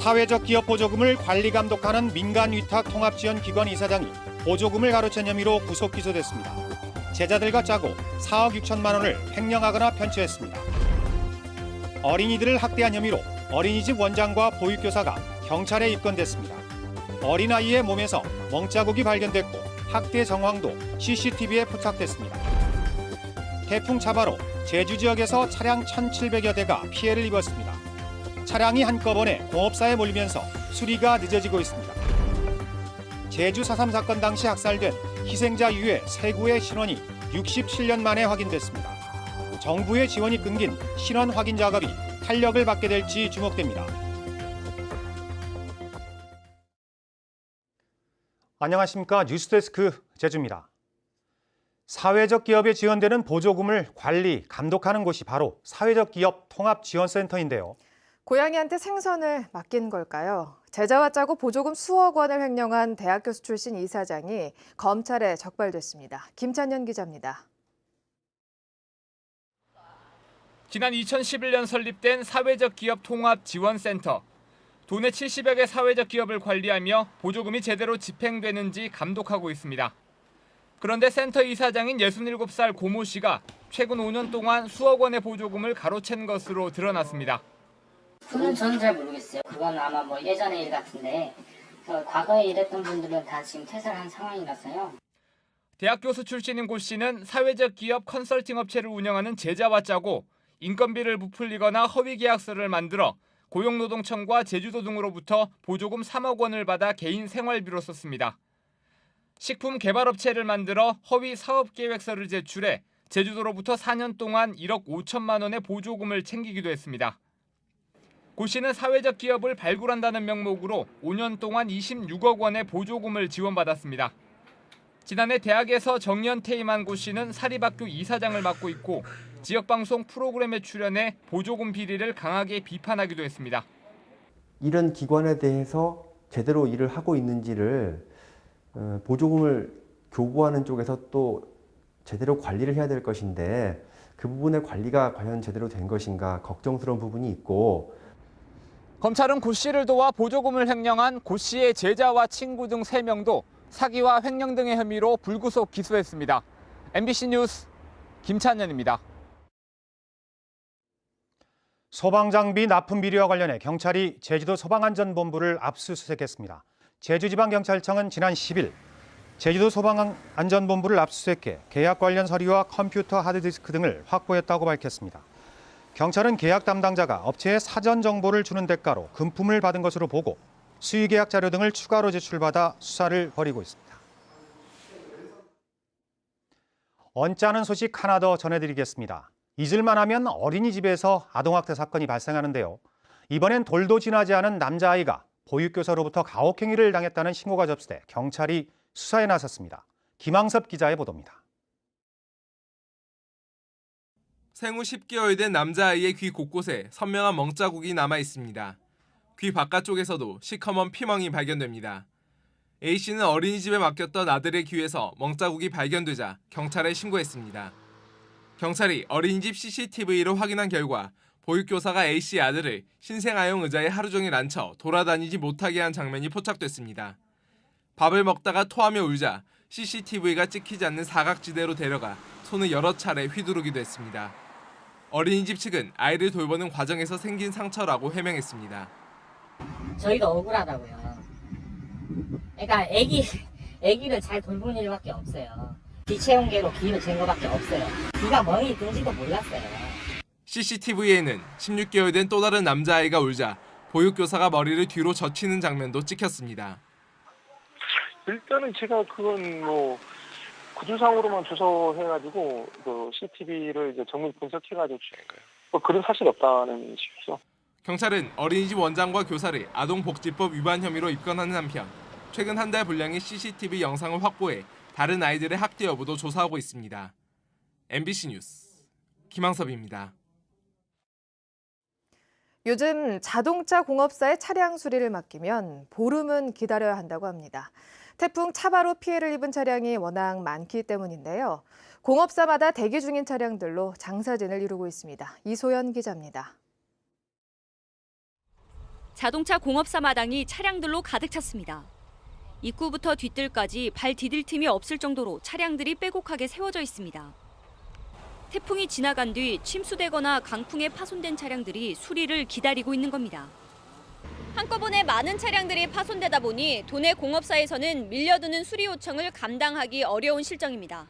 사회적 기업 보조금을 관리 감독하는 민간위탁통합지원기관 이사장이 보조금을 가로챈 혐의로 구속 기소됐습니다. 제자들과 짜고 4억 6천만 원을 횡령하거나 편취했습니다. 어린이들을 학대한 혐의로 어린이집 원장과 보육교사가 경찰에 입건됐습니다. 어린아이의 몸에서 멍자국이 발견됐고 학대 정황도 CCTV에 포착됐습니다. 태풍 차바로 제주 지역에서 차량 1,700여 대가 피해를 입었습니다. 차량이 한꺼번에 공업사에 몰리면서 수리가 늦어지고 있습니다. 제주 4.3 사건 당시 학살된 희생자 이후에 세구의 신원이 67년 만에 확인됐습니다. 정부의 지원이 끊긴 신원 확인 작업이 탄력을 받게 될지 주목됩니다. 안녕하십니까. 뉴스데스크 제주입니다. 사회적 기업에 지원되는 보조금을 관리, 감독하는 곳이 바로 사회적 기업 통합지원센터인데요. 고양이한테 생선을 맡긴 걸까요? 제자와 짜고 보조금 수억 원을 횡령한 대학 교수 출신 이사장이 검찰에 적발됐습니다. 김찬현 기자입니다. 지난 2011년 설립된 사회적 기업 통합지원센터. 도내 70여 개 사회적 기업을 관리하며 보조금이 제대로 집행되는지 감독하고 있습니다. 그런데 센터 이사장인 67살 고모 씨가 최근 5년 동안 수억 원의 보조금을 가로챈 것으로 드러났습니다. 그건 저는 잘 모르겠어요. 그건 아마 뭐 예전의 일 같은데 과거에 일했던 분들은 다 지금 퇴사를 한 상황이라서요. 대학 교수 출신인 고 씨는 사회적 기업 컨설팅 업체를 운영하는 제자와 짜고 인건비를 부풀리거나 허위 계약서를 만들어 고용노동청과 제주도 등으로부터 보조금 3억 원을 받아 개인 생활비로 썼습니다. 식품 개발업체를 만들어 허위 사업계획서를 제출해 제주도로부터 4년 동안 1억 5천만 원의 보조금을 챙기기도 했습니다. 고 씨는 사회적 기업을 발굴한다는 명목으로 5년 동안 26억 원의 보조금을 지원받았습니다. 지난해 대학에서 정년 퇴임한 고 씨는 사립학교 이사장을 맡고 있고 지역방송 프로그램에 출연해 보조금 비리를 강하게 비판하기도 했습니다. 이런 기관에 대해서 제대로 일을 하고 있는지를 보조금을 교부하는 쪽에서 또 제대로 관리를 해야 될 것인데 그 부분의 관리가 과연 제대로 된 것인가 걱정스러운 부분이 있고, 검찰은 고 씨를 도와 보조금을 횡령한 고 씨의 제자와 친구 등 3명도 사기와 횡령 등의 혐의로 불구속 기소했습니다. MBC 뉴스 김찬현입니다. 소방장비 납품 비리와 관련해 경찰이 제주도 소방안전본부를 압수수색했습니다. 제주지방경찰청은 지난 10일 제주도 소방안전본부를 압수수색해 계약 관련 서류와 컴퓨터 하드디스크 등을 확보했다고 밝혔습니다. 경찰은 계약 담당자가 업체에 사전 정보를 주는 대가로 금품을 받은 것으로 보고 수의계약 자료 등을 추가로 제출받아 수사를 벌이고 있습니다. 언짢은 소식 하나 더 전해드리겠습니다. 잊을만 하면 어린이집에서 아동학대 사건이 발생하는데요. 이번엔 돌도 지나지 않은 남자아이가 보육교사로부터 가혹행위를 당했다는 신고가 접수돼 경찰이 수사에 나섰습니다. 김항섭 기자의 보도입니다. 생후 10개월 된 남자아이의 귀 곳곳에 선명한 멍자국이 남아 있습니다. 귀 바깥쪽에서도 시커먼 피멍이 발견됩니다. A씨는 어린이집에 맡겼던 아들의 귀에서 멍자국이 발견되자 경찰에 신고했습니다. 경찰이 어린이집 CCTV를 확인한 결과 보육교사가 A씨 아들을 신생아용 의자에 하루 종일 앉혀 돌아다니지 못하게 한 장면이 포착됐습니다. 밥을 먹다가 토하며 울자 CCTV가 찍히지 않는 사각지대로 데려가 손을 여러 차례 휘두르기도 했습니다. 어린이집 측은 아이를 돌보는 과정에서 생긴 상처라고 해명했습니다. 저희가 억울하다고요. 그러니까 애기를 잘 돌보는 일밖에 없어요. 기체온계로 기를 잰 거밖에 없어요. 귀가 멍이 든지도 몰랐어요. CCTV에는 16개월 된 또 다른 남자아이가 울자 보육교사가 머리를 뒤로 젖히는 장면도 찍혔습니다. 일단은 제가 그건 구두상으로만 조사해가지고 CCTV를 이제 정밀 분석해가지고 그런 사실이 없다는 식이죠. 경찰은 어린이집 원장과 교사를 아동복지법 위반 혐의로 입건하는 한편 최근 한 달 분량의 CCTV 영상을 확보해 다른 아이들의 학대 여부도 조사하고 있습니다. MBC 뉴스 김항섭입니다. 요즘 자동차 공업사에 차량 수리를 맡기면 보름은 기다려야 한다고 합니다. 태풍 차바로 피해를 입은 차량이 워낙 많기 때문인데요. 공업사마다 대기 중인 차량들로 장사진을 이루고 있습니다. 이소연 기자입니다. 자동차 공업사 마당이 차량들로 가득 찼습니다. 입구부터 뒷뜰까지 발 디딜 틈이 없을 정도로 차량들이 빼곡하게 세워져 있습니다. 태풍이 지나간 뒤 침수되거나 강풍에 파손된 차량들이 수리를 기다리고 있는 겁니다. 한꺼번에 많은 차량들이 파손되다 보니 도내 공업사에서는 밀려드는 수리 요청을 감당하기 어려운 실정입니다.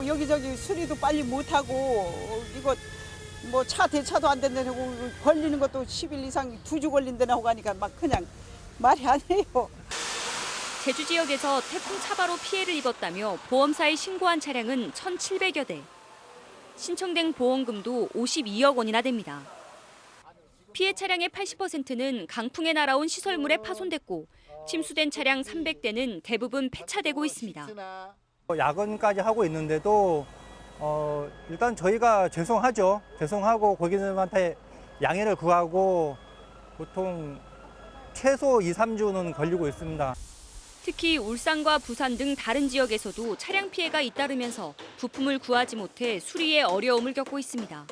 여기저기 수리도 빨리 못하고 이거 뭐 차 대차도 안 된다고 걸리는 것도 10일 이상 2주 걸린다고 하니까 막 그냥 말이 아니에요. 제주 지역에서 태풍 차바로 피해를 입었다며 보험사에 신고한 차량은 1,700여 대. 신청된 보험금도 52억 원이나 됩니다. 피해 차량의 80%는 강풍에 날아온 시설물에 파손됐고 침수된 차량 300대는 대부분 폐차되고 있습니다. 야근까지 하고 있는데도 일단 저희가 죄송하죠. 죄송하고 고객님한테 양해를 구하고 보통 최소 2, 3주는 걸리고 있습니다. 특히 울산과 부산 등 다른 지역에서도 차량 피해가 잇따르면서 부품을 구하지 못해 수리에 어려움을 겪고 있습니다.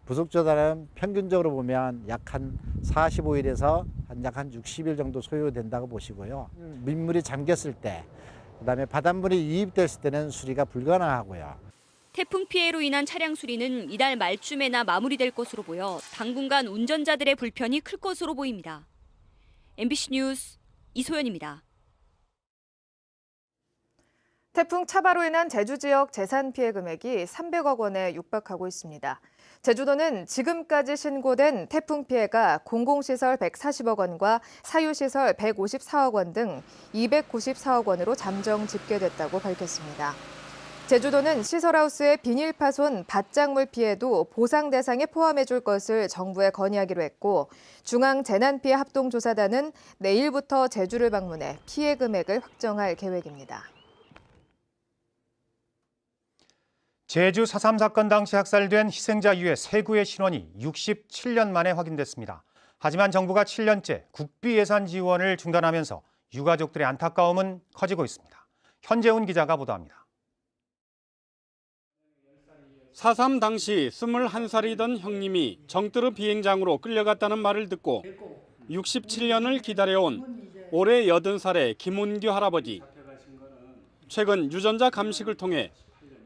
부속조달은 평균적으로 보면 약 한 45일에서 약 한 60일 정도 소요된다고 보시고요. 민물이 잠겼을 때, 그다음에 바닷물이 유입됐을 때는 수리가 불가능하고요. 태풍 피해로 인한 차량 수리는 이달 말쯤에나 마무리될 것으로 보여 당분간 운전자들의 불편이 클 것으로 보입니다. MBC 뉴스 이소연입니다. 태풍 차바로 인한 제주 지역 재산 피해 금액이 300억 원에 육박하고 있습니다. 제주도는 지금까지 신고된 태풍 피해가 공공시설 140억 원과 사유시설 154억 원 등 294억 원으로 잠정 집계됐다고 밝혔습니다. 제주도는 시설하우스의 비닐 파손, 밭작물 피해도 보상 대상에 포함해 줄 것을 정부에 건의하기로 했고 중앙재난피해합동조사단은 내일부터 제주를 방문해 피해 금액을 확정할 계획입니다. 제주 4.3 사건 당시 학살된 희생자 유해 3구의 신원이 67년 만에 확인됐습니다. 하지만 정부가 7년째 국비 예산 지원을 중단하면서 유가족들의 안타까움은 커지고 있습니다. 현재훈 기자가 보도합니다. 4.3 당시 21살이던 형님이 정뜨르 비행장으로 끌려갔다는 말을 듣고 67년을 기다려온 올해 80살의 김운규 할아버지. 최근 유전자 감식을 통해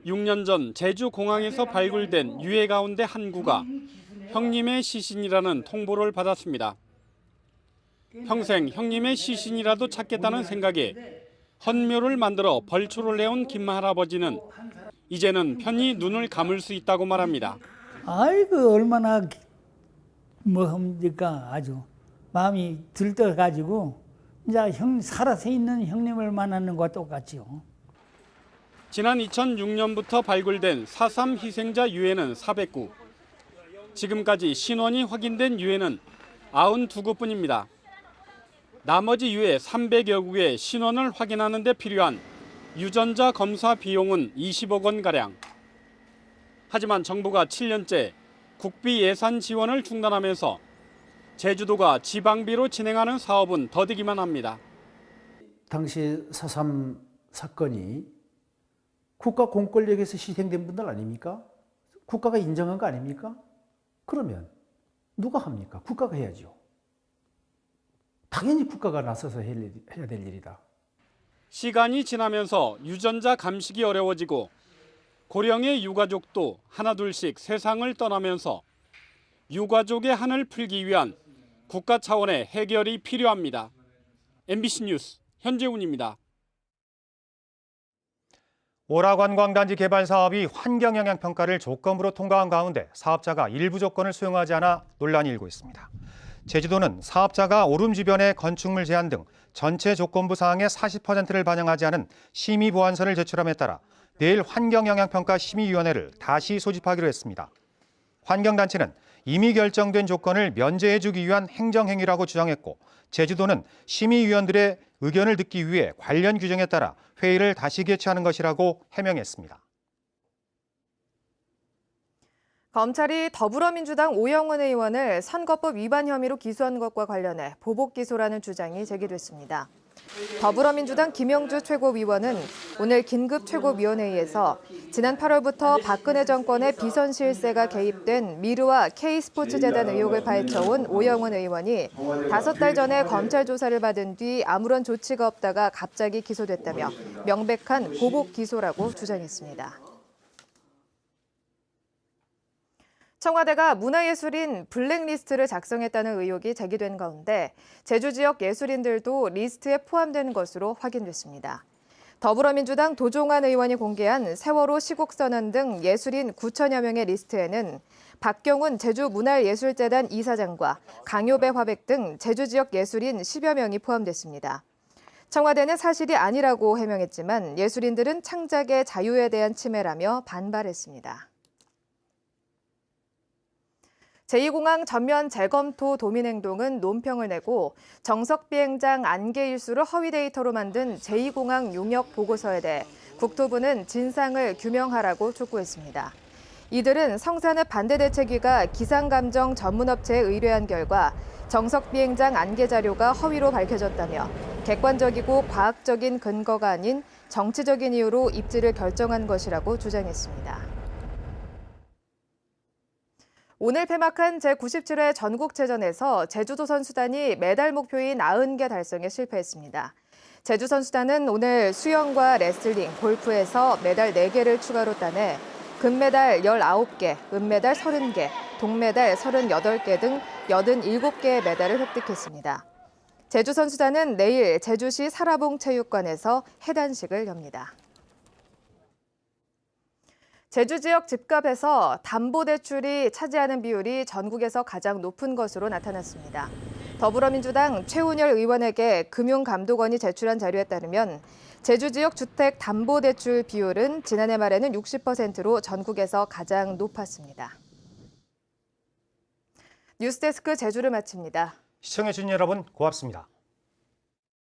6년 전 제주공항에서 발굴된 유해 가운데 한 구가 형님의 시신이라는 통보를 받았습니다. 평생 형님의 시신이라도 찾겠다는 생각에 헌묘를 만들어 벌초를 내온 김 할아버지는 이제는 편히 눈을 감을 수 있다고 말합니다. 아이고 얼마나 합니까 아주 마음이 들떠가지고 이제 살아서 있는 형님을 만나는 것과 똑같지요. 지난 2006년부터 발굴된 4.3 희생자 유해는 400구. 지금까지 신원이 확인된 유해는 92구뿐입니다. 나머지 유해 300여 구의 신원을 확인하는 데 필요한 유전자 검사 비용은 20억 원가량. 하지만 정부가 7년째 국비 예산 지원을 중단하면서 제주도가 지방비로 진행하는 사업은 더디기만 합니다. 당시 4.3 사건이 국가 공권력에서 희생된 분들 아닙니까? 국가가 인정한 거 아닙니까? 그러면 누가 합니까? 국가가 해야죠. 당연히 국가가 나서서 해야 될 일이다. 시간이 지나면서 유전자 감식이 어려워지고 고령의 유가족도 하나둘씩 세상을 떠나면서 유가족의 한을 풀기 위한 국가 차원의 해결이 필요합니다. MBC 뉴스 현재훈입니다. 오라관광단지 개발 사업이 환경영향평가를 조건부로 통과한 가운데 사업자가 일부 조건을 수용하지 않아 논란이 일고 있습니다. 제주도는 사업자가 오름 주변의 건축물 제한 등 전체 조건부 사항의 40%를 반영하지 않은 심의 보완서를 제출함에 따라 내일 환경영향평가 심의위원회를 다시 소집하기로 했습니다. 환경단체는 이미 결정된 조건을 면제해주기 위한 행정행위라고 주장했고 제주도는 심의위원들의 의견을 듣기 위해 관련 규정에 따라 회의를 다시 개최하는 것이라고 해명했습니다. 검찰이 더불어민주당 오영훈 의원을 선거법 위반 혐의로 기소한 것과 관련해 보복 기소라는 주장이 제기됐습니다. 더불어민주당 김영주 최고위원은 오늘 긴급 최고위원회의에서 지난 8월부터 박근혜 정권의 비선 실세가 개입된 미르와 K스포츠재단 의혹을 파헤쳐온 오영훈 의원이 5달 전에 검찰 조사를 받은 뒤 아무런 조치가 없다가 갑자기 기소됐다며 명백한 보복 기소라고 주장했습니다. 청와대가 문화예술인 블랙리스트를 작성했다는 의혹이 제기된 가운데 제주 지역 예술인들도 리스트에 포함된 것으로 확인됐습니다. 더불어민주당 도종환 의원이 공개한 세월호 시국선언 등 예술인 9천여 명의 리스트에는 박경훈 제주문화예술재단 이사장과 강요배 화백 등 제주 지역 예술인 10여 명이 포함됐습니다. 청와대는 사실이 아니라고 해명했지만 예술인들은 창작의 자유에 대한 침해라며 반발했습니다. 제2공항 전면 재검토 도민행동은 논평을 내고 정석 비행장 안개 일수를 허위 데이터로 만든 제2공항 용역 보고서에 대해 국토부는 진상을 규명하라고 촉구했습니다. 이들은 성산읍 반대대책위가 기상감정 전문업체에 의뢰한 결과 정석 비행장 안개 자료가 허위로 밝혀졌다며 객관적이고 과학적인 근거가 아닌 정치적인 이유로 입지를 결정한 것이라고 주장했습니다. 오늘 폐막한 제97회 전국체전에서 제주도 선수단이 메달 목표인 90개 달성에 실패했습니다. 제주 선수단은 오늘 수영과 레슬링, 골프에서 메달 4개를 추가로 따내 금메달 19개, 은메달 30개, 동메달 38개 등 87개의 메달을 획득했습니다. 제주 선수단은 내일 제주시 사라봉 체육관에서 해단식을 엽니다. 제주 지역 집값에서 담보대출이 차지하는 비율이 전국에서 가장 높은 것으로 나타났습니다. 더불어민주당 최운열 의원에게 금융감독원이 제출한 자료에 따르면 제주 지역 주택 담보대출 비율은 지난해 말에는 60%로 전국에서 가장 높았습니다. 뉴스데스크 제주를 마칩니다. 시청해주신 여러분 고맙습니다.